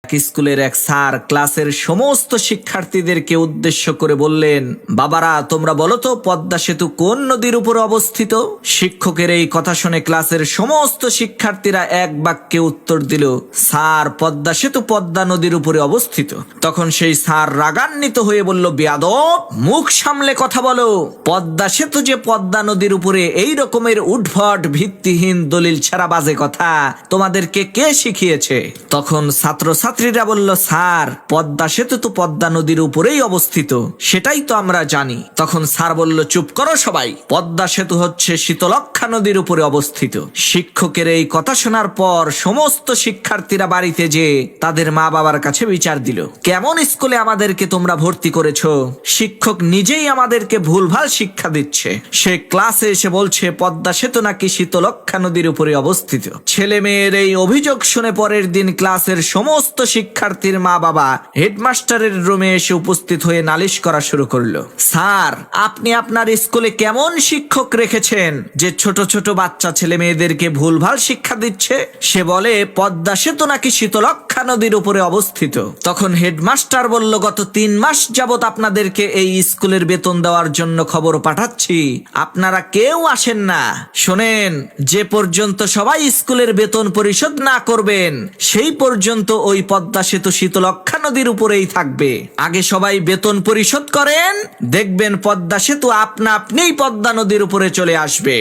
স্কুলের এক স্যার ক্লাসের সমস্ত শিক্ষার্থীদেরকে উদ্দেশ্য করে বললেন, বাবারা তোমরা বলো তো পদ্মা সেতু কোন নদীর উপর অবস্থিত? শিক্ষকের এই কথা শুনে ক্লাসের সমস্ত শিক্ষার্থীরা এক বাক্যে উত্তর দিল, স্যার পদ্মা সেতু পদ্মা নদীর উপরে অবস্থিত। তখন সেই স্যার রাগান্বিত হয়ে বলল, বেয়াদব, মুখ সামলে কথা বলো। পদ্মা সেতু যে পদ্মা নদীর উপরে, এই রকমের উদ্ভট ভিত্তিহীন দলিল ছাড়া বাজে কথা তোমাদেরকে কে শিখিয়েছে? তখন ছাত্রীরা বলল, স্যার পদ্মা সেতু তো পদ্মা নদীর উপরেই অবস্থিত, সেটাই তো আমরা জানি। তখন স্যার বলল, চুপ করো সবাই, পদ্মা সেতু হচ্ছে শীতলক্ষ্যা নদীর উপরে অবস্থিত। শিক্ষকের এই কথা শোনার পর সমস্ত শিক্ষার্থীরা বাড়িতে যেয়ে তাদের মা বাবার কাছে বিচার দিল, কেমন স্কুলে আমাদেরকে তোমরা ভর্তি করেছো? শিক্ষক নিজেই আমাদেরকে ভুলভাল শিক্ষা দিচ্ছে। সে ক্লাসে এসে বলছে পদ্মা সেতু নাকি শীতলক্ষ্যা নদীর উপরে অবস্থিত। ছেলে মেয়ের এই অভিযোগ শুনে পরের দিন ক্লাসের সমস্ত শিক্ষার্থীর মা বাবা হেডমাস্টারের রুমে এসে উপস্থিত হয়ে নালিশ করা শুরু করলো, স্যার আপনি আপনার স্কুলে কেমন শিক্ষক রেখেছেন যে ছোট ছোট বাচ্চা ছেলে মেয়েদেরকে ভুলভাল শিক্ষা দিচ্ছে? সে বলে পদ্মা সেতু নাকি শীতলক্ষ্যা নদীর উপরে অবস্থিত। তখন হেডমাস্টার বলল, গত 3 মাস যাবত আপনাদেরকে এই স্কুলের বেতন দেওয়ার জন্য খবর পাঠাচ্ছি, আপনারা কেউ আসেন না। শোনেন, যে পর্যন্ত সবাই স্কুলের বেতন পরিশোধ না করবেন সেই পর্যন্ত ওই পদ্মা সেতু শীতলক্ষ্যা নদীর উপরেই থাকবে। আগে সবাই বেতন পরিশোধ করেন, দেখবেন পদ্মা সেতু আপনা আপনিই পদ্মা নদীর উপরে চলে আসবে।